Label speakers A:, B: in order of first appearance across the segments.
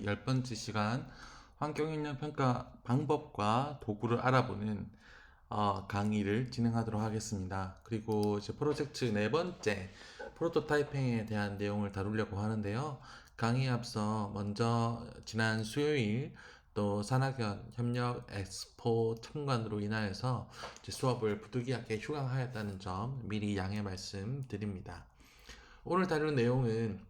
A: 10번째 시간 환경영향 평가 방법과 도구를 알아보는 강의를 진행하도록 하겠습니다. 그리고 이제 프로젝트 네 번째 프로토타이핑에 대한 내용을 다루려고 하는데요. 강의에 앞서 먼저 지난 수요일 또 산학연 협력 엑스포 참관으로 인하여서 이제 수업을 부득이하게 휴강하였다는 점 미리 양해 말씀드립니다. 오늘 다룰 내용은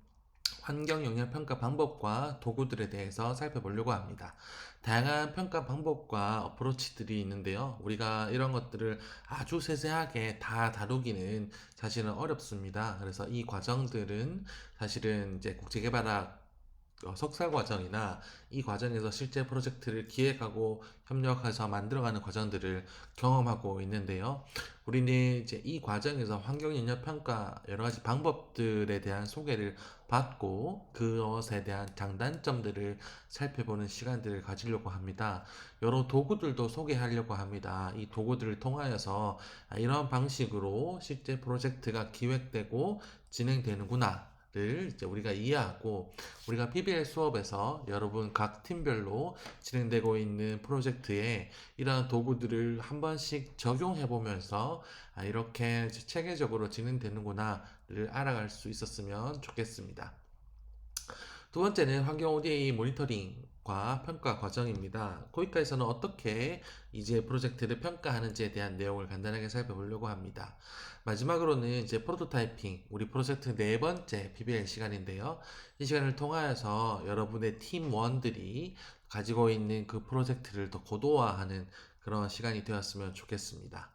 A: 환경 영향 평가 방법과 도구들에 대해서 살펴보려고 합니다. 다양한 평가 방법과 어프로치들이 있는데요. 우리가 이런 것들을 아주 세세하게 다 다루기는 사실은 어렵습니다. 그래서 이 과정들은 사실은 이제 국제개발학 석사 과정이나 이 과정에서 실제 프로젝트를 기획하고 협력해서 만들어가는 과정들을 경험하고 있는데요. 우리는 이제 이 과정에서 환경 영향 평가 여러 가지 방법들에 대한 소개를 받고 그것에 대한 장단점들을 살펴보는 시간들을 가지려고 합니다. 여러 도구들도 소개하려고 합니다. 이 도구들을 통하여서 이런 방식으로 실제 프로젝트가 기획되고 진행되는구나. 를 이제 우리가 이해하고 우리가 PBL 수업에서 여러분 각 팀별로 진행되고 있는 프로젝트에 이러한 도구들을 한 번씩 적용해 보면서 이렇게 체계적으로 진행되는구나를 알아갈 수 있었으면 좋겠습니다. 두 번째는 환경 ODA 모니터링과 평가 과정입니다. 코이카에서는 어떻게 이제 프로젝트를 평가하는지에 대한 내용을 간단하게 살펴보려고 합니다. 마지막으로는 이제 프로토타이핑, 우리 프로젝트 네 번째 PBL 시간인데요. 이 시간을 통하여서 여러분의 팀원들이 가지고 있는 그 프로젝트를 더 고도화하는 그런 시간이 되었으면 좋겠습니다.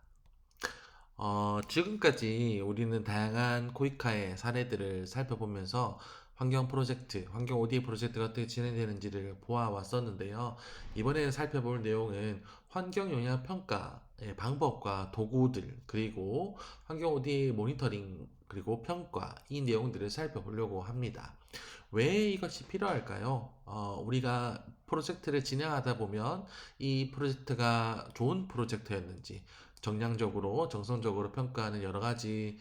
A: 지금까지 우리는 다양한 코이카의 사례들을 살펴보면서 환경 프로젝트, 환경 ODA 프로젝트가 어떻게 진행되는지를 보아왔었는데요. 이번에 살펴볼 내용은 환경 영향 평가의 방법과 도구들, 그리고 환경 ODA 모니터링, 그리고 평가, 이 내용들을 살펴보려고 합니다. 왜 이것이 필요할까요? 우리가 프로젝트를 진행하다 보면 이 프로젝트가 좋은 프로젝트였는지, 정량적으로 정성적으로 평가하는 여러 가지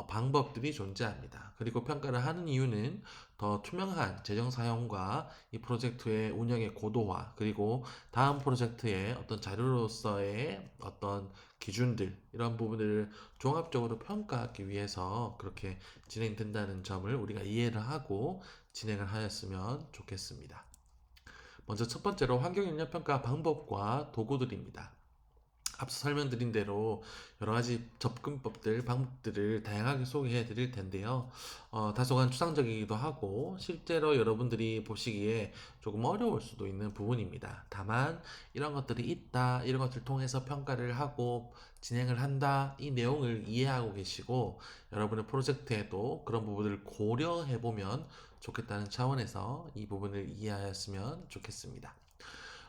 A: 방법들이 존재합니다. 그리고 평가를 하는 이유는 더 투명한 재정 사용과 이 프로젝트의 운영의 고도화, 그리고 다음 프로젝트의 어떤 자료로서의 어떤 기준들, 이런 부분들을 종합적으로 평가하기 위해서 그렇게 진행된다는 점을 우리가 이해를 하고 진행을 하였으면 좋겠습니다. 먼저 첫 번째로 환경영향평가 방법과 도구들입니다. 앞서 설명드린 대로 여러 가지 접근법들, 방법들을 다양하게 소개해 드릴 텐데요. 다소간 추상적이기도 하고 실제로 여러분들이 보시기에 조금 어려울 수도 있는 부분입니다. 다만 이런 것들이 있다, 이런 것들을 통해서 평가를 하고 진행을 한다, 이 내용을 이해하고 계시고 여러분의 프로젝트에도 그런 부분을 고려해 보면 좋겠다는 차원에서 이 부분을 이해하였으면 좋겠습니다.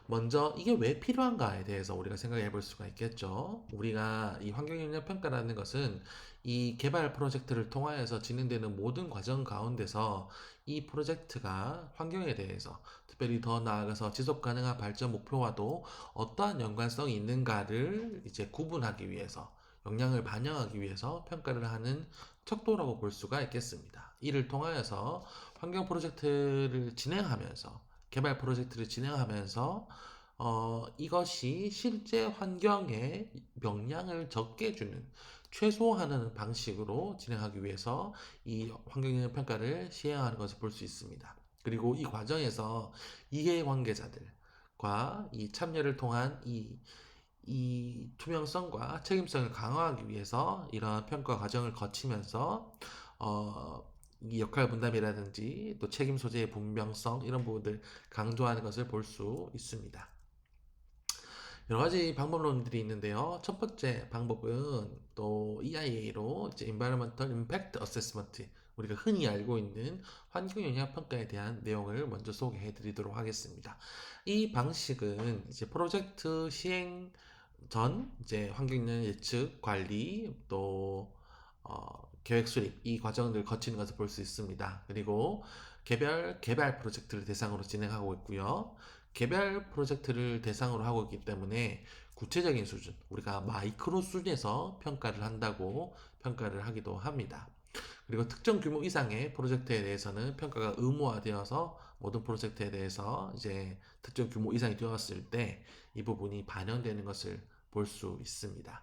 A: 먼저 이게 왜 필요한가에 대해서 우리가 생각해 볼 수가 있겠죠. 우리가 이 환경영향 평가라는 것은 이 개발 프로젝트를 통하여서 진행되는 모든 과정 가운데서 이 프로젝트가 환경에 대해서 특별히 더 나아가서 지속 가능한 발전 목표와도 어떠한 연관성이 있는가를 이제 구분하기 위해서 역량을 반영하기 위해서 평가를 하는 척도라고 볼 수가 있겠습니다. 이를 통하여서 환경 프로젝트를 진행하면서 개발 프로젝트를 진행하면서 이것이 실제 환경에 영향을 적게 주는 최소화하는 방식으로 진행하기 위해서 이 환경영향 평가를 시행하는 것을 볼 수 있습니다. 그리고 이 과정에서 이해관계자들과 이 참여를 통한 이 투명성과 책임성을 강화하기 위해서 이러한 평가 과정을 거치면서 이 역할 분담이라든지 또 책임 소재의 분명성 이런 부분들 강조하는 것을 볼 수 있습니다. 여러 가지 방법론들이 있는데요. 첫 번째 방법은 또 EIA로 이제 Environmental Impact Assessment, 우리가 흔히 알고 있는 환경 영향 평가에 대한 내용을 먼저 소개해 드리도록 하겠습니다. 이 방식은 이제 프로젝트 시행 전 이제 환경 영향 예측, 관리, 또 계획 수립 이 과정을 거치는 것을 볼 수 있습니다. 그리고 개발 프로젝트를 대상으로 진행하고 있고요. 개별 프로젝트를 대상으로 하고 있기 때문에 구체적인 수준, 우리가 마이크로 수준에서 평가를 한다고 평가를 하기도 합니다. 그리고 특정 규모 이상의 프로젝트에 대해서는 평가가 의무화되어서 모든 프로젝트에 대해서 이제 특정 규모 이상이 되었을 때 이 부분이 반영되는 것을 볼 수 있습니다.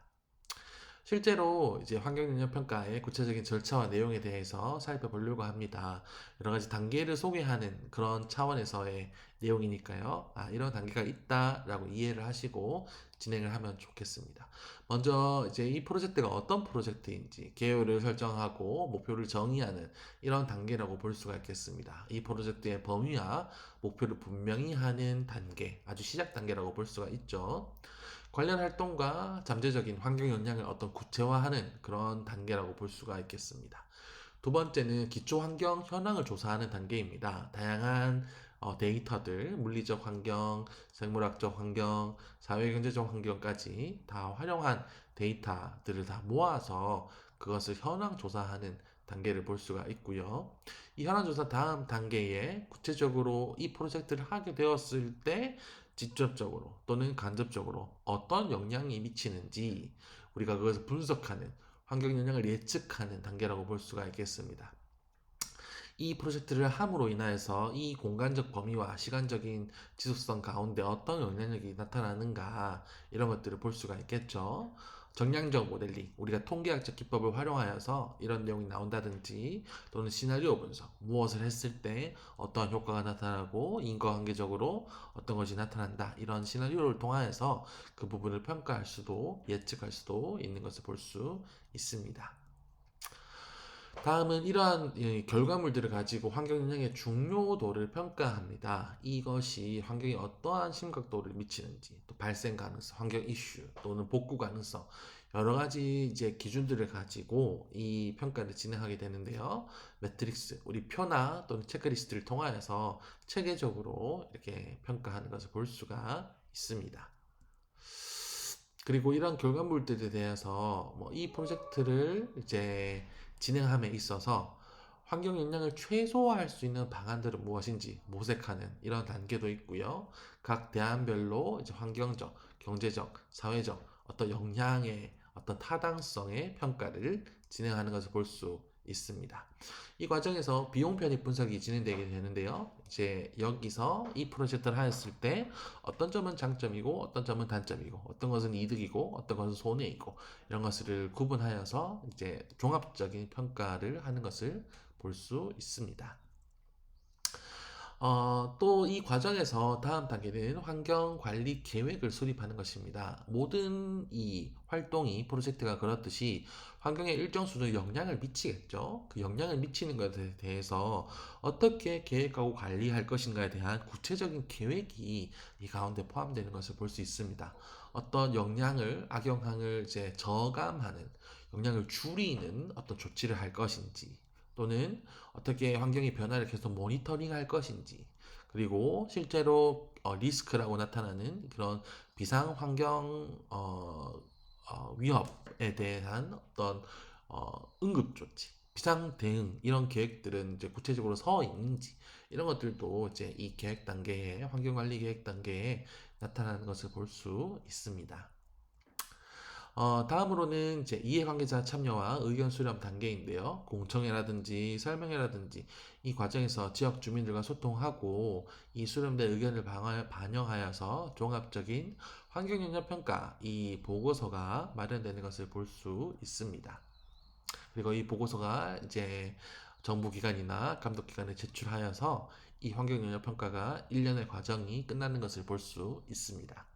A: 실제로 이제 환경영향 평가의 구체적인 절차와 내용에 대해서 살펴보려고 합니다. 여러 가지 단계를 소개하는 그런 차원에서의 내용이니까요. 이런 단계가 있다라고 이해를 하시고 진행을 하면 좋겠습니다. 먼저 이제 이 프로젝트가 어떤 프로젝트인지 계획을 설정하고 목표를 정의하는 이런 단계라고 볼 수가 있겠습니다. 이 프로젝트의 범위와 목표를 분명히 하는 단계, 아주 시작 단계라고 볼 수가 있죠. 관련 활동과 잠재적인 환경 영향을 어떤 구체화하는 그런 단계라고 볼 수가 있겠습니다. 두 번째는 기초 환경 현황을 조사하는 단계입니다. 다양한 데이터들, 물리적 환경, 생물학적 환경, 사회경제적 환경까지 다 활용한 데이터들을 다 모아서 그것을 현황 조사하는 단계를 볼 수가 있고요. 이 현황 조사 다음 단계에 구체적으로 이 프로젝트를 하게 되었을 때 직접적으로 또는 간접적으로 어떤 영향이 미치는지 우리가 그것을 분석하는 환경 영향을 예측하는 단계라고 볼 수가 있겠습니다. 이 프로젝트를 함으로 인하여서 이 공간적 범위와 시간적인 지속성 가운데 어떤 영향력이 나타나는가 이런 것들을 볼 수가 있겠죠. 정량적 모델링, 우리가 통계학적 기법을 활용하여서 이런 내용이 나온다든지 또는 시나리오 분석, 무엇을 했을 때 어떤 효과가 나타나고 인과관계적으로 어떤 것이 나타난다 이런 시나리오를 통하여서 그 부분을 평가할 수도 예측할 수도 있는 것을 볼 수 있습니다. 다음은 이러한 결과물들을 가지고 환경 영향의 중요도를 평가합니다. 이것이 환경에 어떠한 심각도를 미치는지, 또 발생 가능성, 환경 이슈 또는 복구 가능성 여러 가지 이제 기준들을 가지고 이 평가를 진행하게 되는데요. 매트릭스, 우리 표나 또는 체크리스트를 통하여서 체계적으로 이렇게 평가하는 것을 볼 수가 있습니다. 그리고 이런 결과물들에 대해서 이 프로젝트를 이제 진행함에 있어서 환경 영향을 최소화할 수 있는 방안들은 무엇인지 모색하는 이런 단계도 있고요. 각 대안별로 이제 환경적, 경제적, 사회적 어떤 영향의 어떤 타당성의 평가를 진행하는 것을 볼 수 있습니다. 이 과정에서 비용 편입 분석이 진행되게 되는데요. 이제 여기서 이 프로젝트를 하였을 때 어떤 점은 장점이고 어떤 점은 단점이고 어떤 것은 이득이고 어떤 것은 손해이고 이런 것을 구분하여서 이제 종합적인 평가를 하는 것을 볼 수 있습니다. 또 이 과정에서 다음 단계는 환경 관리 계획을 수립하는 것입니다. 모든 이 활동이 프로젝트가 그렇듯이 환경에 일정 수준의 영향을 미치겠죠. 그 영향을 미치는 것에 대해서 어떻게 계획하고 관리할 것인가에 대한 구체적인 계획이 이 가운데 포함되는 것을 볼 수 있습니다. 어떤 영향을, 악영향을 이제 저감하는, 영향을 줄이는 어떤 조치를 할 것인지, 또는 어떻게 환경의 변화를 계속 모니터링 할 것인지, 그리고 실제로 리스크라고 나타나는 그런 비상 환경 위협에 대한 어떤 응급 조치, 비상 대응 이런 계획들은 이제 구체적으로 서 있는지 이런 것들도 이제 이 계획 단계에 환경 관리 계획 단계에 나타나는 것을 볼 수 있습니다. 다음으로는 이제 이해관계자 참여와 의견 수렴 단계인데요. 공청회라든지 설명회라든지 이 과정에서 지역 주민들과 소통하고 이 수렴된 의견을 반영하여서 종합적인 환경영향 평가 이 보고서가 마련되는 것을 볼 수 있습니다. 그리고 이 보고서가 이제 정부기관이나 감독기관에 제출하여서 이 환경영향 평가가 1년의 과정이 끝나는 것을 볼 수 있습니다.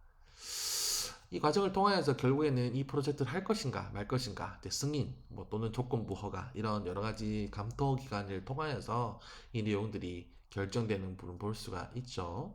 A: 이 과정을 통하여서 결국에는 이 프로젝트를 할 것인가 말 것인가 승인 또는 조건부 허가 이런 여러 가지 감토 기관을 통하여서 이 내용들이 결정되는 부분 볼 수가 있죠.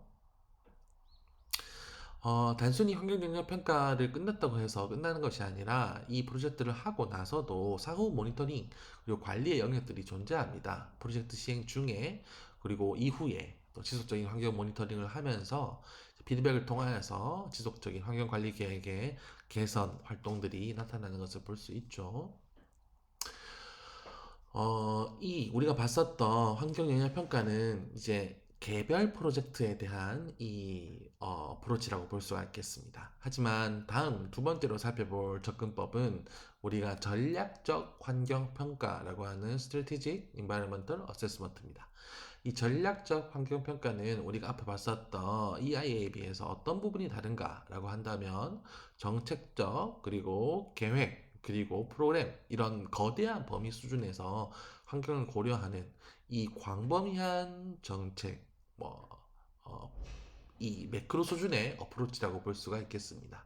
A: 단순히 환경영향 평가를 끝났다고 해서 끝나는 것이 아니라 이 프로젝트를 하고 나서도 사후 모니터링 그리고 관리의 영역들이 존재합니다. 프로젝트 시행 중에 그리고 이후에 또 지속적인 환경 모니터링을 하면서 피드백을 통하여서 지속적인 환경 관리 계획의 개선 활동들이 나타나는 것을 볼 수 있죠. 이 우리가 봤었던 환경 영향 평가는 이제 개별 프로젝트에 대한 어프로치라고 볼 수가 있겠습니다. 하지만 다음 두 번째로 살펴볼 접근법은 우리가 전략적 환경 평가라고 하는 Strategic Environmental Assessment입니다. 이 전략적 환경 평가는 우리가 앞에 봤었던 EIA에 비해서 어떤 부분이 다른가라고 한다면 정책적 그리고 계획 그리고 프로그램 이런 거대한 범위 수준에서 환경을 고려하는 이 광범위한 정책 뭐 이 매크로 수준의 어프로치라고 볼 수가 있겠습니다.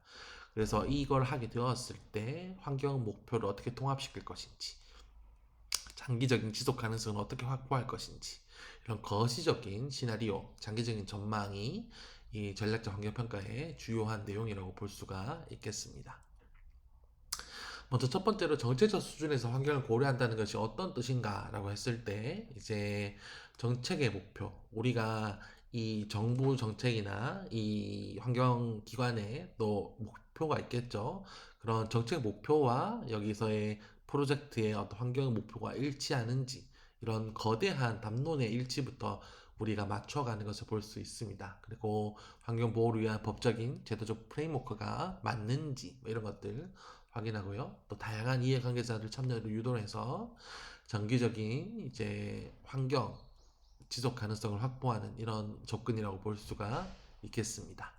A: 그래서 이걸 하게 되었을 때 환경 목표를 어떻게 통합시킬 것인지, 장기적인 지속 가능성을 어떻게 확보할 것인지, 이런 거시적인 시나리오, 장기적인 전망이 이 전략적 환경 평가의 주요한 내용이라고 볼 수가 있겠습니다. 먼저 첫 번째로 정책적 수준에서 환경을 고려한다는 것이 어떤 뜻인가라고 했을 때 이제 정책의 목표, 우리가 이 정부 정책이나 이 환경기관에 또 목표가 있겠죠. 그런 정책 목표와 여기서의 프로젝트의 어떤 환경 목표가 일치하는지 이런 거대한 담론의 일치부터 우리가 맞춰가는 것을 볼 수 있습니다. 그리고 환경 보호를 위한 법적인 제도적 프레임워크가 맞는지 뭐 이런 것들 확인하고요. 또 다양한 이해관계자들 참여를 유도해서 정기적인 이제 환경 지속 가능성을 확보하는 이런 접근이라고 볼 수가 있겠습니다.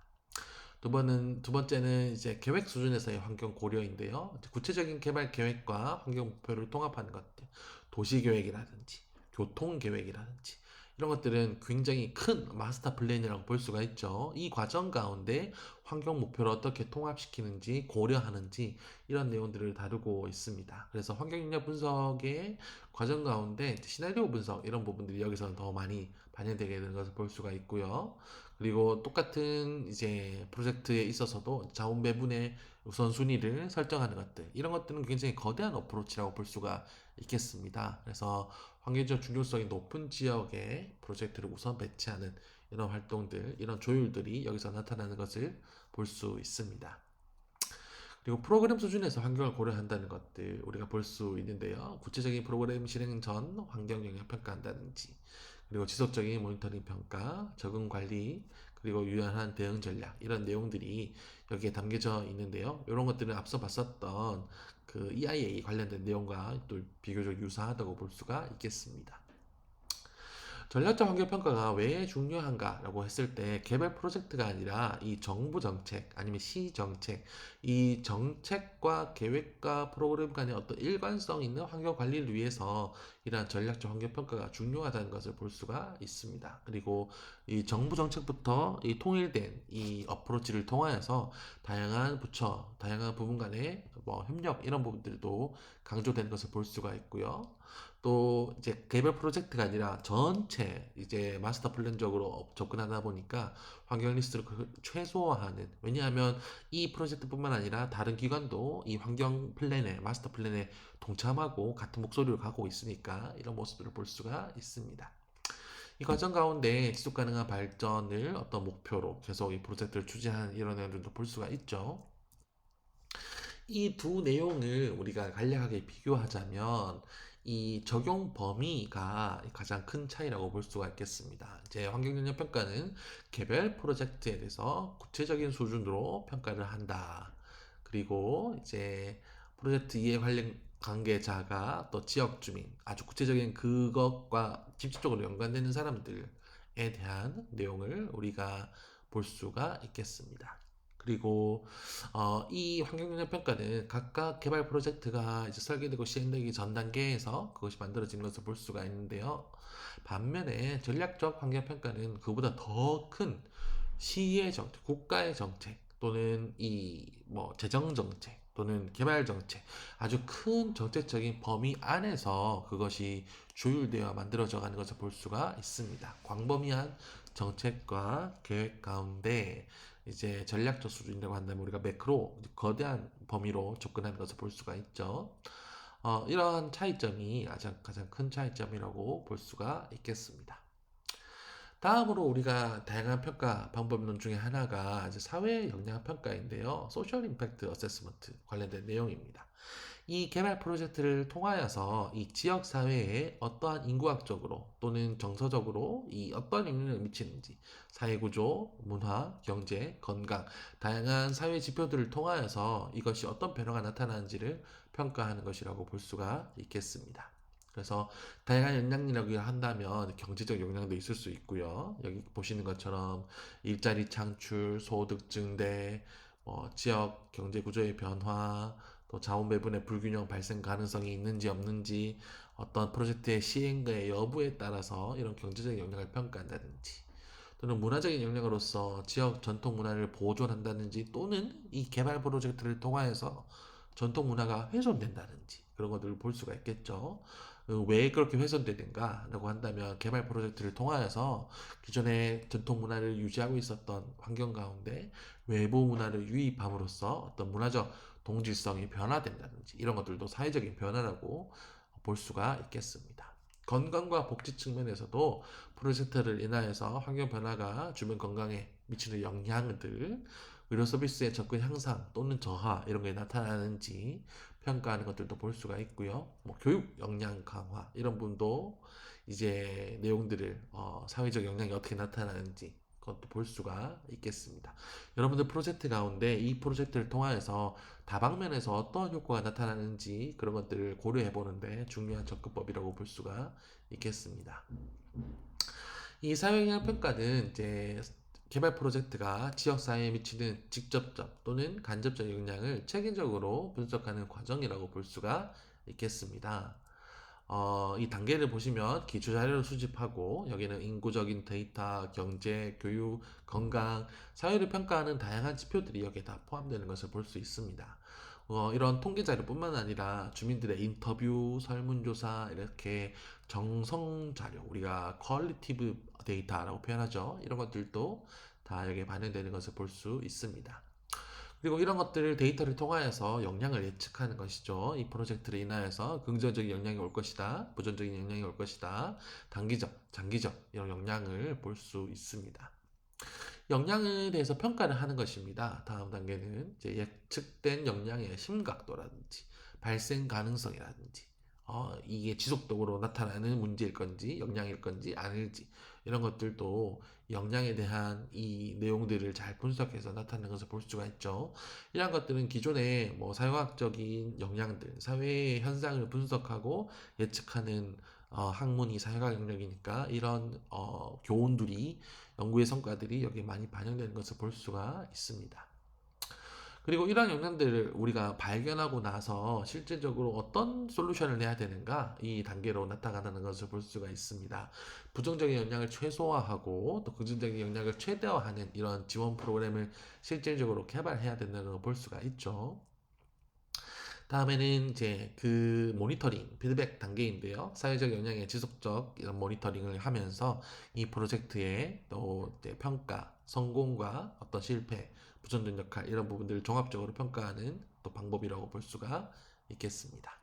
A: 두 번째는 이제 계획 수준에서의 환경 고려인데요. 구체적인 개발 계획과 환경 목표를 통합하는 것들, 도시 계획이라든지 교통 계획이라든지 이런 것들은 굉장히 큰 마스터 플랜이라고 볼 수가 있죠. 이 과정 가운데 환경 목표를 어떻게 통합시키는지 고려하는지 이런 내용들을 다루고 있습니다. 그래서 환경 영역 분석의 과정 가운데 시나리오 분석 이런 부분들이 여기서는 더 많이 반영되게 되는 것을 볼 수가 있고요. 그리고 똑같은 이제 프로젝트에 있어서도 자원 배분의 우선순위를 설정하는 것들 이런 것들은 굉장히 거대한 어프로치라고 볼 수가 있겠습니다. 그래서 환경적 중요성이 높은 지역에 프로젝트를 우선 배치하는 이런 활동들, 이런 조율들이 여기서 나타나는 것을 볼 수 있습니다. 그리고 프로그램 수준에서 환경을 고려한다는 것들 우리가 볼 수 있는데요. 구체적인 프로그램 실행 전 환경 영향 평가한다든지 그리고 지속적인 모니터링 평가, 적응 관리, 그리고 유연한 대응 전략 이런 내용들이 여기에 담겨져 있는데요. 이런 것들은 앞서 봤었던 그 EIA 관련된 내용과 또 비교적 유사하다고 볼 수가 있겠습니다. 전략적 환경 평가가 왜 중요한가라고 했을 때 개별 프로젝트가 아니라 이 정부 정책 아니면 시 정책 이 정책과 계획과 프로그램 간의 어떤 일관성 있는 환경 관리를 위해서 이러한 전략적 환경 평가가 중요하다는 것을 볼 수가 있습니다. 그리고 이 정부 정책부터 이 통일된 이 어프로치를 통하여서 다양한 부처, 다양한 부분 간의 뭐 협력 이런 부분들도 강조되는 것을 볼 수가 있고요. 또 이제 개별 프로젝트가 아니라 전체 이제 마스터 플랜적으로 접근하다 보니까 환경 리스크를 최소화하는 왜냐하면 이 프로젝트뿐만 아니라 다른 기관도 이 환경 플랜에 마스터 플랜에 동참하고 같은 목소리를 갖고 있으니까 이런 모습들을 볼 수가 있습니다. 이 과정 가운데 지속 가능한 발전을 어떤 목표로 계속 이 프로젝트를 추진하는 이런 내용들도 볼 수가 있죠. 이 두 내용을 우리가 간략하게 비교하자면 이 적용 범위가 가장 큰 차이라고 볼 수가 있겠습니다. 이제 환경영향 평가는 개별 프로젝트에 대해서 구체적인 수준으로 평가를 한다. 그리고 이제 프로젝트 이해 관련 관계자가 또 지역 주민, 아주 구체적인 그것과 직접적으로 연관되는 사람들에 대한 내용을 우리가 볼 수가 있겠습니다. 그리고 이 환경영향 평가는 각각 개발 프로젝트가 이제 설계되고 시행되기 전 단계에서 그것이 만들어지는 것을 볼 수가 있는데요. 반면에 전략적 환경 평가는 그보다 더 큰 시의 정책, 국가의 정책 또는 이 뭐 재정 정책 또는 개발 정책 아주 큰 정책적인 범위 안에서 그것이 조율되어 만들어져 가는 것을 볼 수가 있습니다. 광범위한 정책과 계획 가운데 이제 전략적 수준이라고 한다면 우리가 매크로 거대한 범위로 접근하는 것을 볼 수가 있죠. 이러한 차이점이 가장 큰 차이점이라고 볼 수가 있겠습니다. 다음으로 우리가 다양한 평가 방법론 중에 하나가 이제 사회 영향 평가인데요. 소셜 임팩트 어세스먼트 관련된 내용입니다. 이 개발 프로젝트를 통하여서 이 지역 사회에 어떠한 인구학적으로 또는 정서적으로 이 어떠한 영향을 미치는지 사회구조, 문화, 경제, 건강 다양한 사회 지표들을 통하여서 이것이 어떤 변화가 나타나는지를 평가하는 것이라고 볼 수가 있겠습니다. 그래서 다양한 영향이라고 한다면 경제적 영향도 있을 수 있고요. 여기 보시는 것처럼 일자리 창출, 소득 증대, 지역 경제 구조의 변화, 또 자원 배분의 불균형 발생 가능성이 있는지 없는지 어떤 프로젝트의 시행의 여부에 따라서 이런 경제적 영향을 평가한다든지 또는 문화적인 영향으로서 지역 전통 문화를 보존한다든지 또는 이 개발 프로젝트를 통하여서 전통 문화가 훼손된다든지 그런 것들을 볼 수가 있겠죠. 왜 그렇게 훼손되는가라고 한다면 개발 프로젝트를 통하여서 기존의 전통 문화를 유지하고 있었던 환경 가운데 외부 문화를 유입함으로써 어떤 문화적 동질성이 변화된다든지 이런 것들도 사회적인 변화라고 볼 수가 있겠습니다. 건강과 복지 측면에서도 프로젝트를 인하여서 환경 변화가 주변 건강에 미치는 영향들, 의료 서비스의 접근 향상 또는 저하 이런 게 나타나는지 평가하는 것들도 볼 수가 있고요. 교육 역량 강화 이런 부분도 이제 내용들을 사회적 영향이 어떻게 나타나는지 그것도 볼 수가 있겠습니다. 여러분들 프로젝트 가운데 이 프로젝트를 통하여서 다방면에서 어떤 효과가 나타나는지 그런 것들을 고려해 보는데 중요한 접근법이라고 볼 수가 있겠습니다. 이 사회영향 평가는 이제 개발 프로젝트가 지역 사회에 미치는 직접적 또는 간접적 영향을 체계적으로 분석하는 과정이라고 볼 수가 있겠습니다. 이 단계를 보시면 기초 자료를 수집하고 여기는 인구적인 데이터, 경제, 교육, 건강, 사회를 평가하는 다양한 지표들이 여기에 다 포함되는 것을 볼 수 있습니다. 이런 통계 자료뿐만 아니라 주민들의 인터뷰, 설문조사 이렇게 정성 자료, 우리가 퀄리티브 데이터라고 표현하죠. 이런 것들도 다 여기에 반영되는 것을 볼 수 있습니다. 그리고 이런 것들을 데이터를 통하여서 영향을 예측하는 것이죠. 이 프로젝트를 인하여서 긍정적인 영향이 올 것이다. 부정적인 영향이 올 것이다. 단기적, 장기적 이런 영향을 볼 수 있습니다. 영향에 대해서 평가를 하는 것입니다. 다음 단계는 이제 예측된 영향의 심각도라든지 발생 가능성이라든지 이게 지속적으로 나타나는 문제일 건지 영향일 건지 아닐지 이런 것들도 영향에 대한 이 내용들을 잘 분석해서 나타내는 것을 볼 수가 있죠. 이런 것들은 기존의 사회학적인 영향들, 사회 현상을 분석하고 예측하는 학문이 사회학 영역이니까 이런 교훈들이 연구의 성과들이 여기에 많이 반영되는 것을 볼 수가 있습니다. 그리고 이러한 영향들을 우리가 발견하고 나서 실질적으로 어떤 솔루션을 내야 되는가 이 단계로 나타나는 것을 볼 수가 있습니다. 부정적인 영향을 최소화하고 또 긍정적인 영향을 최대화하는 이런 지원 프로그램을 실질적으로 개발해야 된다는 걸 볼 수가 있죠. 다음에는 이제 그 모니터링, 피드백 단계인데요. 사회적 영향의 지속적 이런 모니터링을 하면서 이 프로젝트의 또 이제 평가, 성공과 어떤 실패, 부정적 역할 이런 부분들을 종합적으로 평가하는 또 방법이라고 볼 수가 있겠습니다.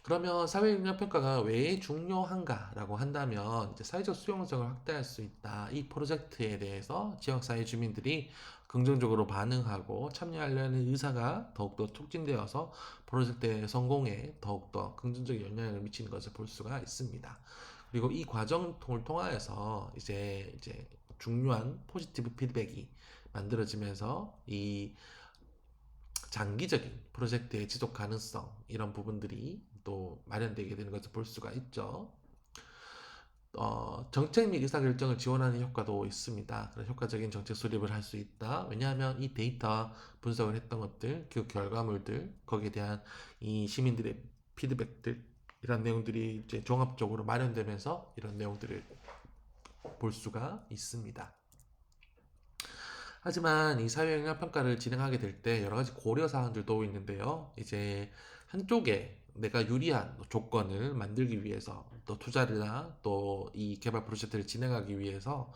A: 그러면 사회영향평가가 왜 중요한가라고 한다면 이제 사회적 수용성을 확대할 수 있다. 이 프로젝트에 대해서 지역사회 주민들이 긍정적으로 반응하고 참여하려는 의사가 더욱더 촉진되어서 프로젝트의 성공에 더욱더 긍정적인 영향을 미치는 것을 볼 수가 있습니다. 그리고 이 과정을 통하여서 이제 중요한 포지티브 피드백이 만들어지면서 이 장기적인 프로젝트의 지속 가능성 이런 부분들이 또 마련되게 되는 것을 볼 수가 있죠. 정책 및 의사결정을 지원하는 효과도 있습니다. 그래서 효과적인 정책 수립을 할 수 있다. 왜냐하면 이 데이터 분석을 했던 것들, 그 결과물들, 거기에 대한 이 시민들의 피드백들, 이런 내용들이 이제 종합적으로 마련되면서 이런 내용들을 볼 수가 있습니다. 하지만 이 사회영향평가를 진행하게 될 때 여러 가지 고려 사항들도 있는데요. 이제 한쪽에 내가 유리한 조건을 만들기 위해서 또 투자나 또 이 개발 프로젝트를 진행하기 위해서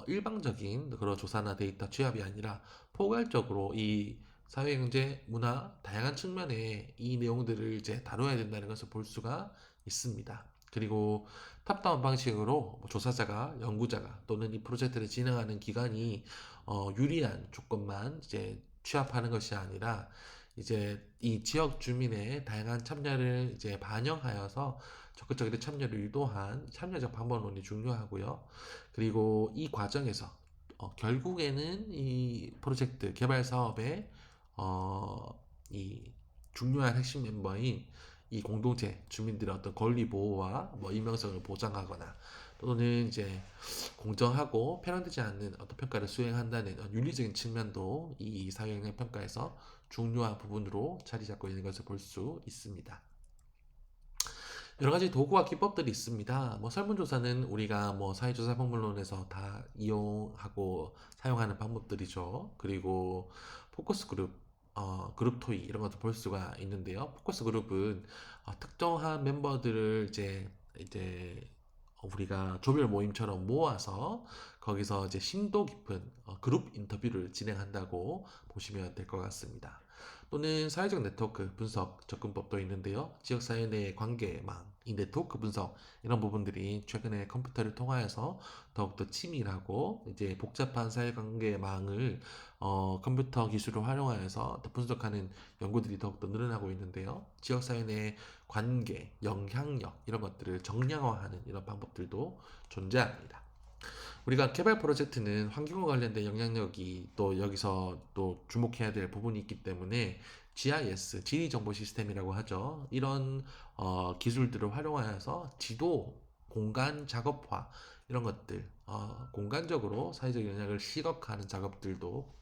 A: 일방적인 그런 조사나 데이터 취합이 아니라 포괄적으로 이 사회, 경제, 문화 다양한 측면의 이 내용들을 이제 다뤄야 된다는 것을 볼 수가 있습니다. 그리고 탑다운 방식으로 조사자가, 연구자가 또는 이 프로젝트를 진행하는 기관이 유리한 조건만 이제 취합하는 것이 아니라 이제 이 지역 주민의 다양한 참여를 이제 반영하여서 적극적인 참여를 유도한 참여적 방법론이 중요하고요. 그리고 이 과정에서 결국에는 이 프로젝트 개발 사업의 이 중요한 핵심 멤버인 이 공동체 주민들의 어떤 권리 보호와 뭐 익명성을 보장하거나 또는 이제 공정하고 편향되지 않는 어떤 평가를 수행한다는 윤리적인 측면도 이 사회영향 평가에서 중요한 부분으로 자리 잡고 있는 것을 볼 수 있습니다. 여러 가지 도구와 기법들이 있습니다. 뭐 설문조사는 우리가 뭐 사회조사 방법론에서 다 이용하고 사용하는 방법들이죠. 그리고 포커스 그룹, 그룹 토의 이런 것도 볼 수가 있는데요. 포커스 그룹은 특정한 멤버들을 이제 우리가 조별 모임처럼 모아서 거기서 이제 심도 깊은 그룹 인터뷰를 진행한다고 보시면 될 것 같습니다. 또는 사회적 네트워크 분석 접근법도 있는데요. 지역사회 내 관계망, 이 네트워크 분석 이런 부분들이 최근에 컴퓨터를 통하여서 더욱더 치밀하고 이제 복잡한 사회관계망을 컴퓨터 기술을 활용하여서 더 분석하는 연구들이 더욱더 늘어나고 있는데요. 지역사회 내 관계, 영향력 이런 것들을 정량화하는 이런 방법들도 존재합니다. 우리가 개발 프로젝트는 환경과 관련된 영향력이 또 여기서 또 주목해야 될 부분이 있기 때문에 GIS, 지리 정보 시스템이라고 하죠. 이런 기술들을 활용하여서 지도, 공간 작업화 이런 것들, 공간적으로 사회적 영향을 시각화하는 작업들도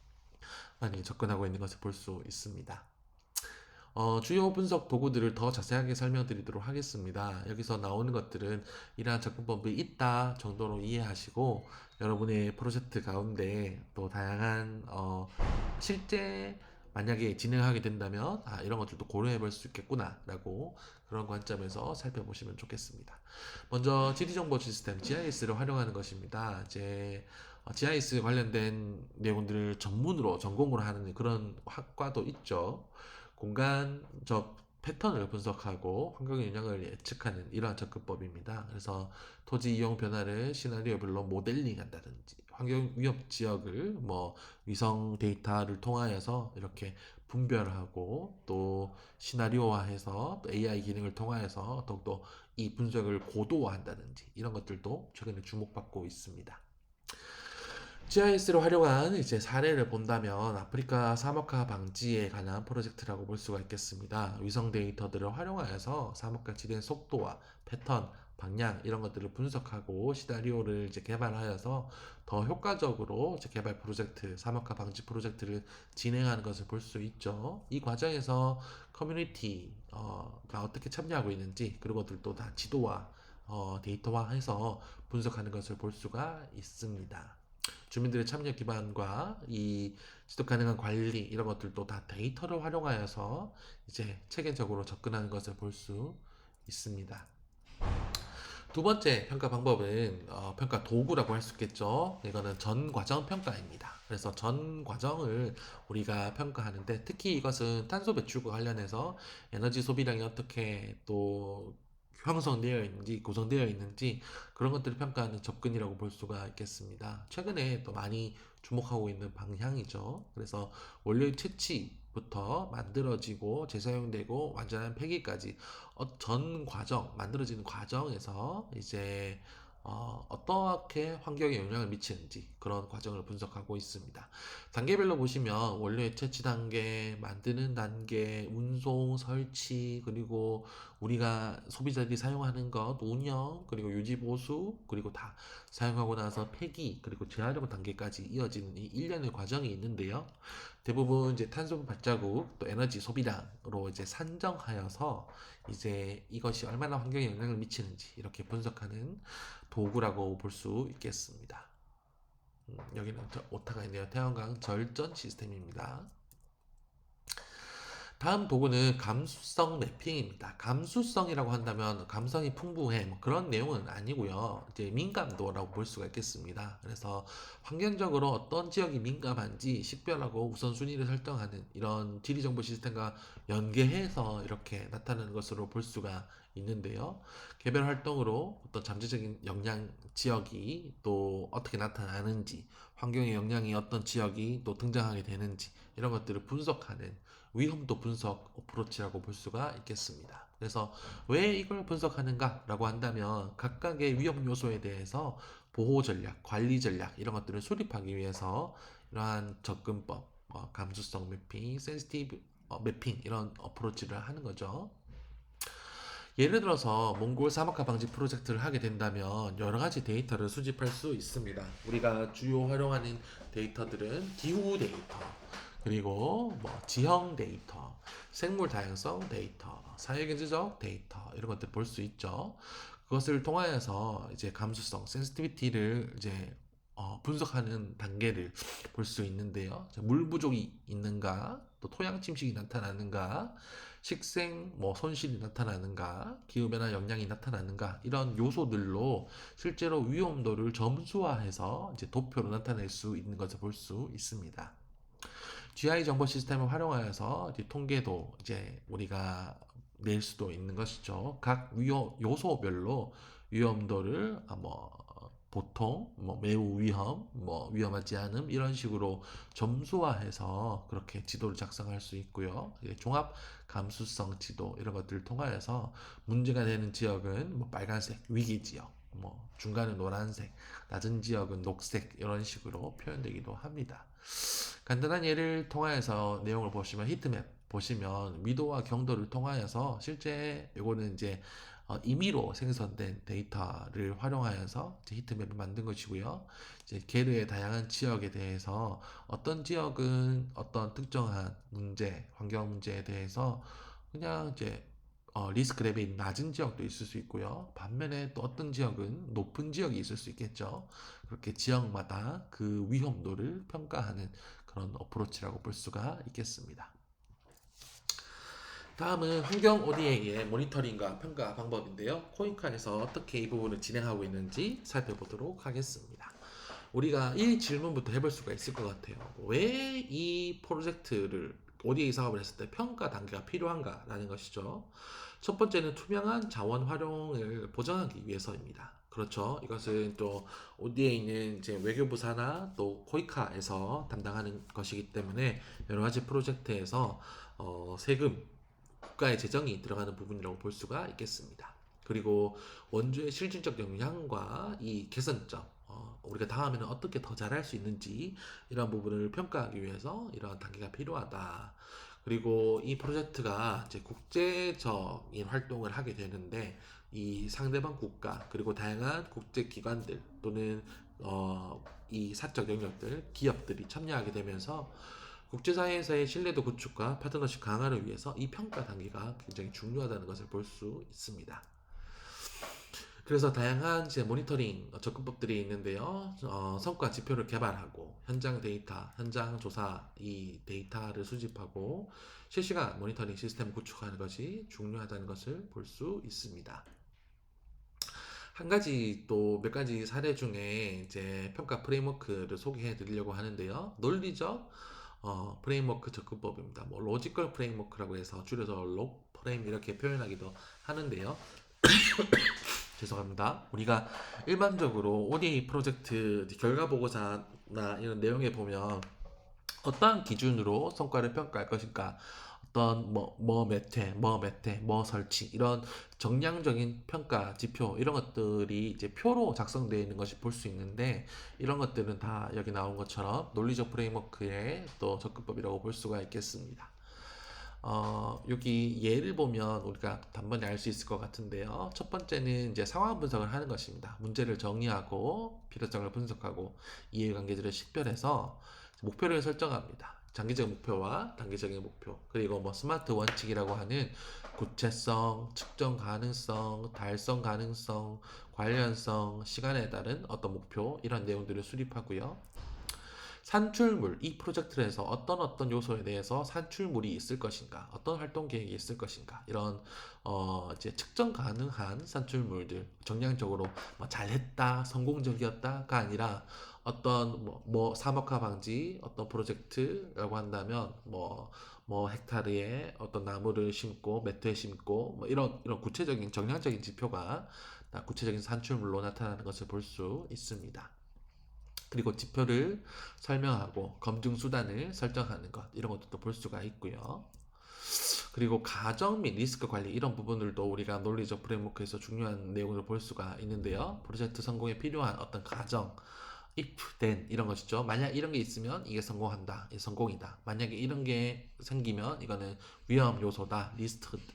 A: 많이 접근하고 있는 것을 볼 수 있습니다. 주요 분석 도구들을 더 자세하게 설명드리도록 하겠습니다. 여기서 나오는 것들은 이러한 접근법이 있다 정도로 이해하시고 여러분의 프로젝트 가운데 또 다양한 실제 만약에 진행하게 된다면 이런 것들도 고려해 볼 수 있겠구나 라고 그런 관점에서 살펴보시면 좋겠습니다. 먼저 지리정보 시스템 GIS를 활용하는 것입니다. 이제 GIS 관련된 내용들을 전문으로 전공으로 하는 그런 학과도 있죠. 공간적 패턴을 분석하고 환경의 영향을 예측하는 이러한 접근법입니다. 그래서 토지 이용 변화를 시나리오별로 모델링한다든지 환경 위협 지역을 뭐 위성 데이터를 통하여서 이렇게 분별하고 또 시나리오화해서 또 AI 기능을 통하여서 더욱더 이 분석을 고도화한다든지 이런 것들도 최근에 주목받고 있습니다. GIS를 활용한 이제 사례를 본다면 아프리카 사막화 방지에 관한 프로젝트라고 볼 수가 있겠습니다. 위성 데이터들을 활용하여서 사막화 지대 속도와 패턴, 방향 이런 것들을 분석하고 시나리오를 이제 개발하여서 더 효과적으로 이제 개발 프로젝트, 사막화 방지 프로젝트를 진행하는 것을 볼 수 있죠. 이 과정에서 커뮤니티가 어떻게 참여하고 있는지 그런 것들도 다 지도와 데이터화해서 분석하는 것을 볼 수가 있습니다. 주민들의 참여 기반과 이 지속 가능한 관리 이런 것들도 다 데이터를 활용하여서 이제 체계적으로 접근하는 것을 볼 수 있습니다. 두 번째 평가 방법은 평가 도구라고 할 수 있겠죠. 이거는 전 과정 평가입니다. 그래서 전 과정을 우리가 평가하는데 특히 이것은 탄소 배출과 관련해서 에너지 소비량이 어떻게 또 형성되어 있는지 구성되어 있는지 그런 것들을 평가하는 접근이라고 볼 수가 있겠습니다. 최근에 또 많이 주목하고 있는 방향이죠. 그래서 원료의 채취부터 만들어지고 재사용되고 완전한 폐기까지 전 과정, 만들어지는 과정에서 이제 어떻게 환경에 영향을 미치는지 그런 과정을 분석하고 있습니다. 단계별로 보시면 원료의 채취 단계, 만드는 단계, 운송, 설치, 그리고 우리가 소비자들이 사용하는 것, 운영, 그리고 유지 보수, 그리고 다 사용하고 나서 폐기, 그리고 재활용 단계까지 이어지는 이 일련의 과정이 있는데요. 대부분 이제 탄소 발자국, 또 에너지 소비량으로 이제 산정하여서 이제 이것이 얼마나 환경에 영향을 미치는지 이렇게 분석하는 도구라고 볼 수 있겠습니다. 여기는 오타가 있네요. 태양광 절전 시스템입니다. 다음 도구는 감수성 래핑입니다. 감수성이라고 한다면 감성이 풍부해 뭐 그런 내용은 아니고요. 이제 민감도라고 볼 수가 있겠습니다. 그래서 환경적으로 어떤 지역이 민감한지 식별하고 우선순위를 설정하는 이런 지리정보 시스템과 연계해서 이렇게 나타나는 것으로 볼 수가 있는데요. 개별 활동으로 어떤 잠재적인 영향 지역이 또 어떻게 나타나는지, 환경의 영향이 어떤 지역이 또 등장하게 되는지 이런 것들을 분석하는 위험도 분석 어프로치라고 볼 수가 있겠습니다. 그래서 왜 이걸 분석하는가라고 한다면 각각의 위험 요소에 대해서 보호 전략, 관리 전략 이런 것들을 수립하기 위해서 이러한 접근법, 감수성 매핑, 센시티브 매핑 이런 어프로치를 하는 거죠. 예를 들어서 몽골 사막화 방지 프로젝트를 하게 된다면 여러 가지 데이터를 수집할 수 있습니다. 우리가 주요 활용하는 데이터들은 기후 데이터, 그리고 뭐 지형 데이터, 생물 다양성 데이터, 사회경제적 데이터 이런 것들 볼 수 있죠. 그것을 통하여서 이제 감수성, 센시티비티를 이제 분석하는 단계를 볼 수 있는데요. 물 부족이 있는가, 또 토양 침식이 나타나는가, 식생 뭐 손실이 나타나는가, 기후변화 영향이 나타나는가 이런 요소들로 실제로 위험도를 점수화해서 이제 도표로 나타낼 수 있는 것을 볼 수 있습니다. GI 정보 시스템을 활용하여서 이제 통계도 이제 우리가 낼 수도 있는 것이죠. 각 요소별로 위험도를 뭐 보통, 뭐 매우 위험, 뭐 위험하지 않음 이런 식으로 점수화해서 그렇게 지도를 작성할 수 있고요. 종합 감수성 지도 이런 것들을 통하여서 문제가 되는 지역은 뭐 빨간색 위기 지역, 뭐 중간은 노란색, 낮은 지역은 녹색 이런 식으로 표현되기도 합니다. 간단한 예를 통하여서 내용을 보시면 히트맵 보시면 위도와 경도를 통하여서 실제 이거는 이제 임의로 생성된 데이터를 활용하여서 이제 히트맵을 만든 것이고요. 이제 게르의 다양한 지역에 대해서 어떤 지역은 어떤 특정한 문제, 환경 문제에 대해서 그냥 이제 리스크 레벨이 낮은 지역도 있을 수 있고요. 반면에 또 어떤 지역은 높은 지역이 있을 수 있겠죠. 그렇게 지역마다 그 위험도를 평가하는 그런 어프로치라고 볼 수가 있겠습니다. 다음은 환경 ODA의 모니터링과 평가 방법인데요. 코인칸에서 어떻게 이 부분을 진행하고 있는지 살펴보도록 하겠습니다. 우리가 이 질문부터 해볼 수가 있을 것 같아요. 왜 이 프로젝트를 ODA 사업을 했을 때 평가 단계가 필요한가라는 것이죠. 첫 번째는 투명한 자원 활용을 보장하기 위해서입니다. 그렇죠. 이것은 또 ODA는 이제 외교부 산하 또 코이카에서 담당하는 것이기 때문에 여러 가지 프로젝트에서 세금 국가의 재정이 들어가는 부분이라고 볼 수가 있겠습니다. 그리고 원주의 실질적 영향과 이 개선점, 우리가 다음에는 어떻게 더 잘할 수 있는지 이런 부분을 평가하기 위해서 이러한 단계가 필요하다. 그리고 이 프로젝트가 이제 국제적인 활동을 하게 되는데 이 상대방 국가 그리고 다양한 국제 기관들 또는 이 사적 영역들 기업들이 참여하게 되면서 국제사회에서의 신뢰도 구축과 파트너십 강화를 위해서 이 평가 단계가 굉장히 중요하다는 것을 볼 수 있습니다. 그래서 다양한 이제 모니터링 접근법들이 있는데요. 성과 지표를 개발하고 현장 데이터, 현장 조사 이 데이터를 수집하고 실시간 모니터링 시스템을 구축하는 것이 중요하다는 것을 볼 수 있습니다. 한 가지 또 몇 가지 사례 중에 이제 평가 프레임워크를 소개해 드리려고 하는데요. 논리적 프레임워크 접근법입니다. 뭐 로지컬 프레임워크라고 해서 줄여서 록 프레임 이렇게 표현하기도 하는데요. 죄송합니다. 우리가 일반적으로 ODA 프로젝트 결과 보고서나 이런 내용에 보면 어떠한 기준으로 성과를 평가할 것인가, 어떤 뭐 설치 이런 정량적인 평가 지표 이런 것들이 이제 표로 작성되어 있는 것이 볼 수 있는데 이런 것들은 다 여기 나온 것처럼 논리적 프레임워크의 또 접근법이라고 볼 수가 있겠습니다. 여기 예를 보면 우리가 단번에 알 수 있을 것 같은데요. 첫 번째는 이제 상황 분석을 하는 것입니다. 문제를 정의하고 필요성을 분석하고 이해관계들을 식별해서 목표를 설정합니다. 장기적 목표와 단기적인 목표, 그리고 뭐 스마트 원칙이라고 하는 구체성, 측정 가능성, 달성 가능성, 관련성, 시간에 따른 어떤 목표 이런 내용들을 수립하고요. 산출물, 이 프로젝트를 해서 어떤 요소에 대해서 산출물이 있을 것인가, 어떤 활동 계획이 있을 것인가, 이런 이제 측정 가능한 산출물들, 정량적으로 뭐 잘했다, 성공적이었다가 아니라 어떤 사막화 방지 어떤 프로젝트라고 한다면 뭐 헥타르에 어떤 나무를 심고 몇 회 심고 뭐 이런 구체적인 정량적인 지표가 구체적인 산출물로 나타나는 것을 볼 수 있습니다. 그리고 지표를 설명하고 검증 수단을 설정하는 것 이런 것도 또 볼 수가 있고요. 그리고 가정 및 리스크 관리 이런 부분들도 우리가 논리적 프레임워크에서 중요한 내용을 볼 수가 있는데요. 프로젝트 성공에 필요한 어떤 가정, if, then 이런 것이죠. 만약 이런 게 있으면 이게 성공한다. 이게 성공이다. 만약에 이런 게 생기면 이거는 위험 요소다.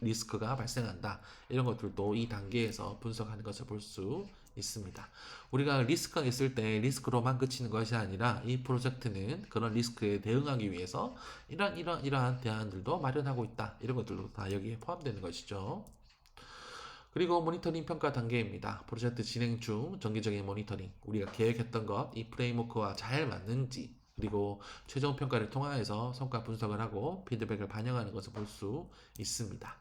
A: 리스크가 발생한다. 이런 것들도 이 단계에서 분석하는 것을 볼 수 있습니다. 우리가 리스크가 있을 때 리스크로만 그치는 것이 아니라 이 프로젝트는 그런 리스크에 대응하기 위해서 이러한 대안들도 마련하고 있다. 이런 것들도 다 여기에 포함되는 것이죠. 그리고 모니터링 평가 단계입니다. 프로젝트 진행 중 정기적인 모니터링, 우리가 계획했던 것, 이 프레임워크와 잘 맞는지, 그리고 최종 평가를 통하여서 성과 분석을 하고 피드백을 반영하는 것을 볼 수 있습니다.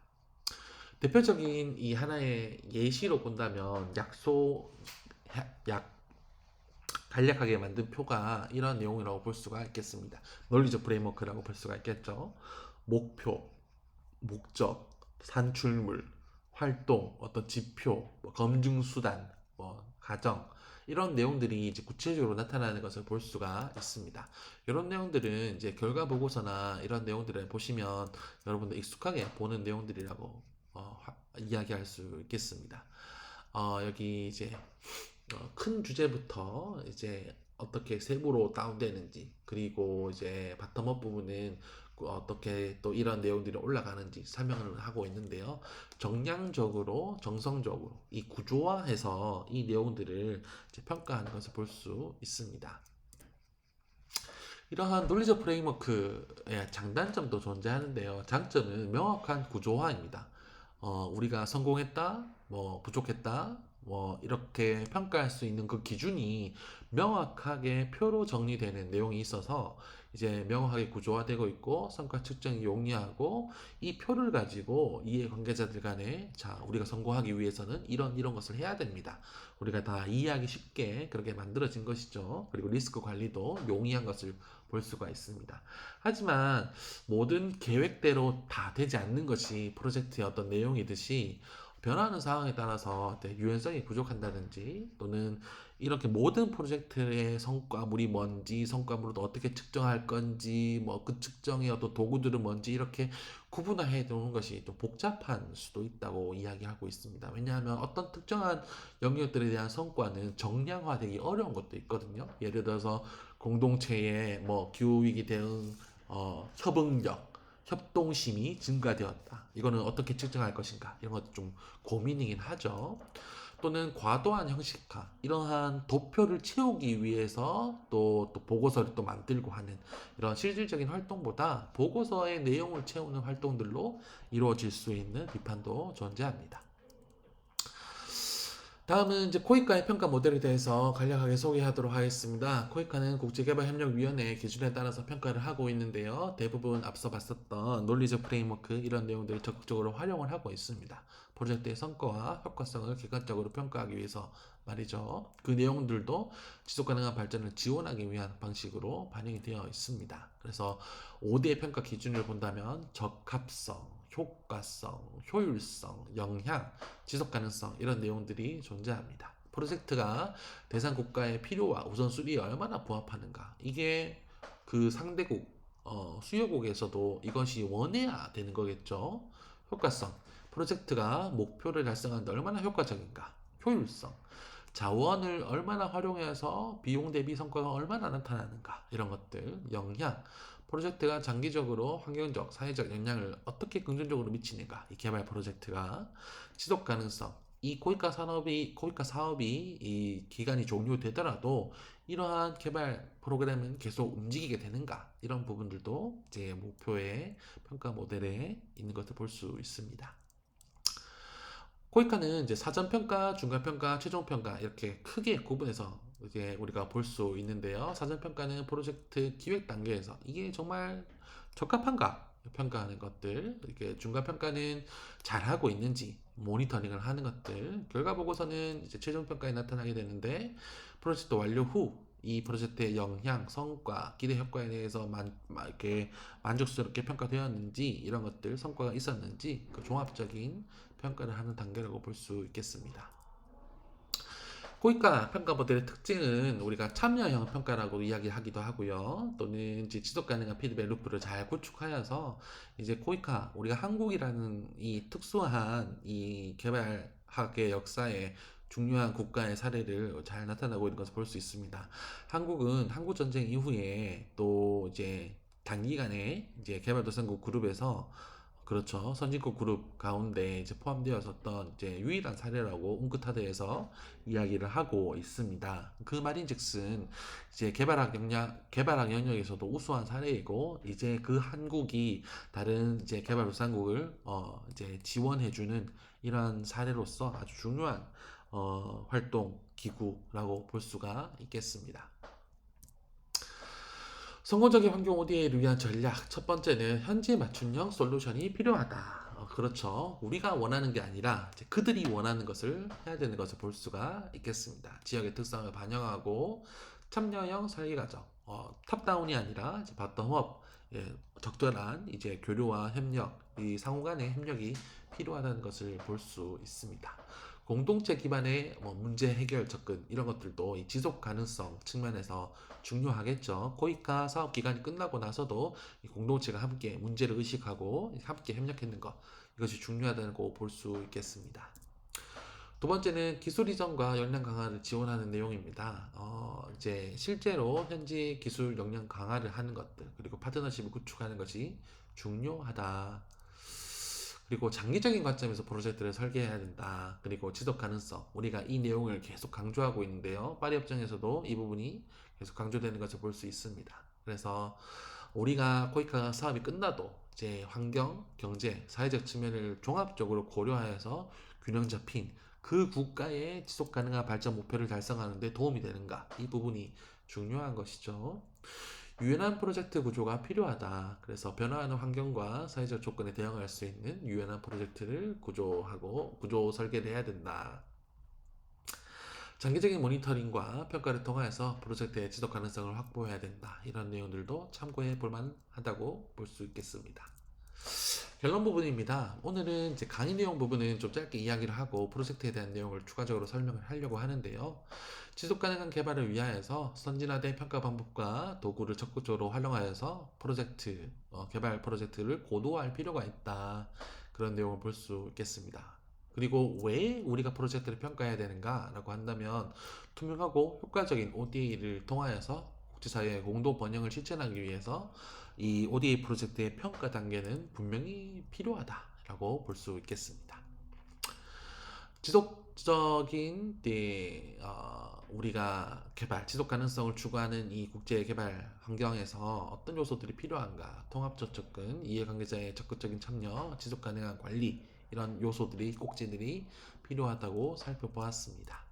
A: 대표적인 이 하나의 예시로 본다면 약 간략하게 만든 표가 이런 내용이라고 볼 수가 있겠습니다. 논리적 프레임워크라고 볼 수가 있겠죠. 목표, 목적, 산출물, 활동, 어떤 지표, 뭐 검증 수단, 뭐 가정 이런 내용들이 이제 구체적으로 나타나는 것을 볼 수가 있습니다. 이런 내용들은 이제 결과 보고서나 이런 내용들을 보시면 여러분들 익숙하게 보는 내용들이라고 이야기할 수 있겠습니다. 여기 이제 큰 주제부터 이제 어떻게 세부로 다운되는지 그리고 이제 바텀업 부분은 어떻게 또 이런 내용들이 올라가는지 설명을 하고 있는데요. 정량적으로 정성적으로 이 구조화해서 이 내용들을 이제 평가하는 것을 볼 수 있습니다. 이러한 논리적 프레임워크의 장단점도 존재하는데요. 장점은 명확한 구조화입니다. 우리가 성공했다, 뭐 부족했다, 뭐 이렇게 평가할 수 있는 그 기준이 명확하게 표로 정리되는 내용이 있어서 이제 명확하게 구조화되고 있고 성과 측정이 용이하고 이 표를 가지고 이해 관계자들 간에 자 우리가 성공하기 위해서는 이런 것을 해야 됩니다. 우리가 다 이해하기 쉽게 그렇게 만들어진 것이죠. 그리고 리스크 관리도 용이한 것을 볼 수가 있습니다. 하지만 모든 계획대로 다 되지 않는 것이 프로젝트의 어떤 내용이듯이 변화하는 상황에 따라서 유연성이 부족한다든지 또는 이렇게 모든 프로젝트의 성과물이 뭔지 성과물을 어떻게 측정할 건지 뭐 그 측정의 어떤 도구들은 뭔지 이렇게 구분화해 두는 것이 좀 복잡한 수도 있다고 이야기하고 있습니다. 왜냐하면 어떤 특정한 영역들에 대한 성과는 정량화되기 어려운 것도 있거든요. 예를 들어서 공동체의 뭐 기후위기 대응 협응력, 협동심이 증가되었다. 이거는 어떻게 측정할 것인가? 이런 것도 좀 고민이긴 하죠. 또는 과도한 형식화, 이러한 도표를 채우기 위해서 또 보고서를 또 만들고 하는 이런 실질적인 활동보다 보고서의 내용을 채우는 활동들로 이루어질 수 있는 비판도 존재합니다. 다음은 이제 코이카의 평가 모델에 대해서 간략하게 소개하도록 하겠습니다. 코이카는 국제개발협력위원회의 기준에 따라서 평가를 하고 있는데요. 대부분 앞서 봤었던 논리적 프레임워크 이런 내용들을 적극적으로 활용을 하고 있습니다. 프로젝트의 성과와 효과성을 객관적으로 평가하기 위해서 말이죠. 그 내용들도 지속가능한 발전을 지원하기 위한 방식으로 반영이 되어 있습니다. 그래서 5대 평가 기준을 본다면 적합성, 효과성, 효율성, 영향, 지속 가능성 이런 내용들이 존재합니다. 프로젝트가 대상 국가의 필요와 우선순위에 얼마나 부합하는가 이게 그 상대국 수요국에서도 이것이 원해야 되는 거겠죠. 효과성 프로젝트가 목표를 달성하는데 얼마나 효과적인가. 효율성 자원을 얼마나 활용해서 비용 대비 성과가 얼마나 나타나는가 이런 것들. 영향 프로젝트가 장기적으로 환경적, 사회적 영향을 어떻게 긍정적으로 미치는가 이 개발 프로젝트가. 지속 가능성 이 고위가 사업이 이 기간이 종료되더라도 이러한 개발 프로그램은 계속 움직이게 되는가 이런 부분들도 이제 목표의 평가 모델에 있는 것을 볼 수 있습니다. 코이카는 이제 사전평가, 중간평가, 최종평가 이렇게 크게 구분해서 이제 우리가 볼 수 있는데요. 사전평가는 프로젝트 기획 단계에서 이게 정말 적합한가 평가하는 것들, 이렇게 중간평가는 잘하고 있는지 모니터링을 하는 것들, 결과 보고서는 이제 최종평가에 나타나게 되는데 프로젝트 완료 후 이 프로젝트의 영향, 성과, 기대 효과에 대해서 이렇게 만족스럽게 평가되었는지, 이런 것들, 성과가 있었는지 그 종합적인 평가를 하는 단계라고 볼 수 있겠습니다. 고위가 평가 모델의 특징은 우리가 참여형 평가라고 이야기하기도 하고요. 또는 이제 지속 가능한 피드백 루프를 잘 구축하여서 이제 고위가 우리가 한국이라는 이 특수한 이 개발학의 역사에 중요한 국가의 사례를 잘 나타나고 있는 것을 볼 수 있습니다. 한국은 한국 전쟁 이후에 또 이제 단기간에 이제 개발도상국 그룹에서 그렇죠. 선진국 그룹 가운데 이제 포함되었었던 이제 유일한 사례라고 웅크타드에서 이야기를 하고 있습니다. 그 말인즉슨 이제 개발학 영역에서도 우수한 사례이고 이제 그 한국이 다른 이제 개발도상국을 이제 지원해주는 이러한 사례로서 아주 중요한 활동 기구라고 볼 수가 있겠습니다. 성공적인 환경 ODA를 위한 전략. 첫 번째는 현지 맞춤형 솔루션이 필요하다. 그렇죠. 우리가 원하는 게 아니라 이제 그들이 원하는 것을 해야 되는 것을 볼 수가 있겠습니다. 지역의 특성을 반영하고 참여형 설계 과정. 탑다운이 아니라 이제 바텀업. 예, 적절한 이제 교류와 협력, 이 상호 간의 협력이 필요하다는 것을 볼 수 있습니다. 공동체 기반의 문제 해결 접근 이런 것들도 이 지속 가능성 측면에서 중요하겠죠. 고위가 사업 기간이 끝나고 나서도 이 공동체가 함께 문제를 의식하고 함께 협력했는 것 이것이 중요하다고 볼 수 있겠습니다. 두 번째는 기술 이전과 역량 강화를 지원하는 내용입니다. 이제 실제로 현지 기술 역량 강화를 하는 것들 그리고 파트너십을 구축하는 것이 중요하다. 그리고 장기적인 관점에서 프로젝트를 설계해야 된다. 그리고 지속 가능성. 우리가 이 내용을 계속 강조하고 있는데요. 파리 협정에서도 이 부분이 계속 강조되는 것을 볼 수 있습니다. 그래서 우리가 코이카 사업이 끝나도 이제 환경, 경제, 사회적 측면을 종합적으로 고려하여서 균형 잡힌 그 국가의 지속 가능한 발전 목표를 달성하는 데 도움이 되는가? 이 부분이 중요한 것이죠. 유연한 프로젝트 구조가 필요하다. 그래서 변화하는 환경과 사회적 조건에 대응할 수 있는 유연한 프로젝트를 구조 설계를 해야 된다. 장기적인 모니터링과 평가를 통해서 프로젝트의 지속 가능성을 확보해야 된다. 이런 내용들도 참고해 볼 만하다고 볼 수 있겠습니다. 결론 부분입니다. 오늘은 이제 강의 내용 부분은 좀 짧게 이야기를 하고 프로젝트에 대한 내용을 추가적으로 설명을 하려고 하는데요. 지속 가능한 개발을 위하여서 선진화된 평가 방법과 도구를 적극적으로 활용하여서 개발 프로젝트를 고도화할 필요가 있다. 그런 내용을 볼 수 있겠습니다. 그리고 왜 우리가 프로젝트를 평가해야 되는가 라고 한다면 투명하고 효과적인 ODA를 통하여서 국제사회의 공동 번영을 실천하기 위해서 이 ODA 프로젝트의 평가 단계는 분명히 필요하다라고 볼 수 있겠습니다. 지속적인 우리가 지속 가능성을 추구하는 이 국제 개발 환경에서 어떤 요소들이 필요한가? 통합적 접근, 이해관계자의 적극적인 참여, 지속 가능한 관리 이런 요소들이 꼭지들이 필요하다고 살펴보았습니다.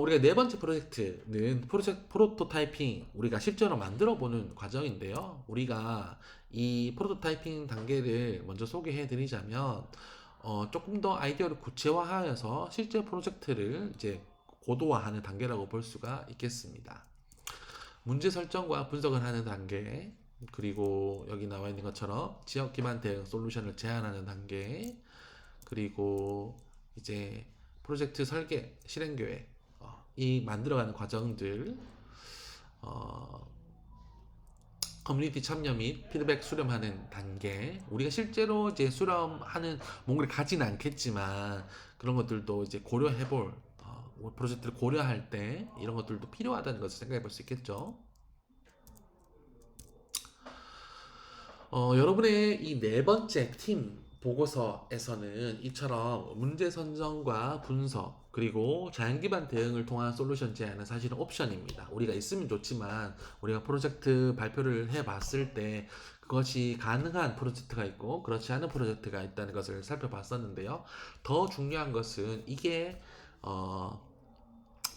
A: 우리가 네 번째 프로젝트는 프로토타이핑 우리가 실제로 만들어 보는 과정인데요. 우리가 이 프로토타이핑 단계를 먼저 소개해 드리자면 조금 더 아이디어를 구체화하여서 실제 프로젝트를 이제 고도화하는 단계라고 볼 수가 있겠습니다. 문제 설정과 분석을 하는 단계, 그리고 여기 나와 있는 것처럼 지역 기반 대응 솔루션을 제안하는 단계, 그리고 이제 프로젝트 설계, 실행 계획, 이 만들어가는 과정들, 커뮤니티 참여 및 피드백 수렴하는 단계. 우리가 실제로 이제 수렴하는 뭔가를 가지는 않겠지만 그런 것들도 이제 고려해볼 프로젝트를 고려할 때 이런 것들도 필요하다는 것을 생각해 볼 수 있겠죠. 여러분의 이 네 번째 팀 보고서에서는 이처럼 문제 선정과 분석 그리고 자연 기반 대응을 통한 솔루션 제안은 사실은 옵션입니다. 우리가 있으면 좋지만 우리가 프로젝트 발표를 해봤을 때 그것이 가능한 프로젝트가 있고 그렇지 않은 프로젝트가 있다는 것을 살펴봤었는데요. 더 중요한 것은 이게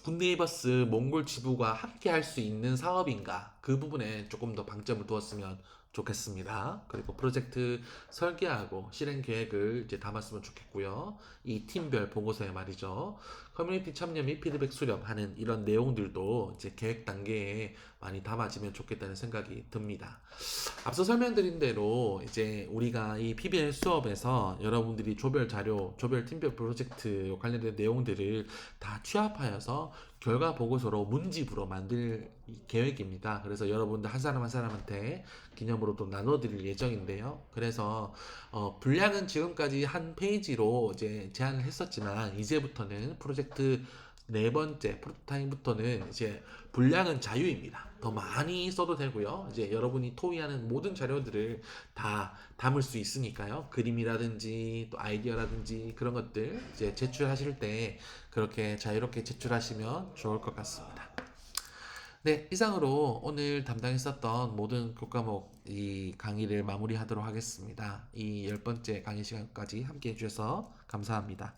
A: 굿네이버스 몽골 지부가 함께 할 수 있는 사업인가 그 부분에 조금 더 방점을 두었으면 좋겠습니다. 그리고 프로젝트 설계하고 실행 계획을 이제 담았으면 좋겠고요. 이 팀별 보고서에 말이죠. 커뮤니티 참여 및 피드백 수렴하는 이런 내용들도 이제 계획 단계에 많이 담아지면 좋겠다는 생각이 듭니다. 앞서 설명드린 대로 이제 우리가 이 PBL 수업에서 여러분들이 조별 자료, 조별 팀별 프로젝트 관련된 내용들을 다 취합하여서 결과 보고서로 문집으로 만들 계획입니다. 그래서 여러분들 한 사람 한 사람한테 기념으로 또 나눠드릴 예정인데요. 그래서 분량은 지금까지 한 페이지로 이제 제안을 했었지만 이제부터는 프로젝트 네 번째 프로토타임부터는 이제 분량은 자유입니다. 더 많이 써도 되고요. 이제 여러분이 토의하는 모든 자료들을 다 담을 수 있으니까요. 그림이라든지 또 아이디어라든지 그런 것들 이제 제출하실 때 그렇게 자유롭게 제출하시면 좋을 것 같습니다. 네, 이상으로 오늘 담당했었던 모든 교과목 이 강의를 마무리하도록 하겠습니다. 이 10번째 강의 시간까지 함께 해주셔서 감사합니다.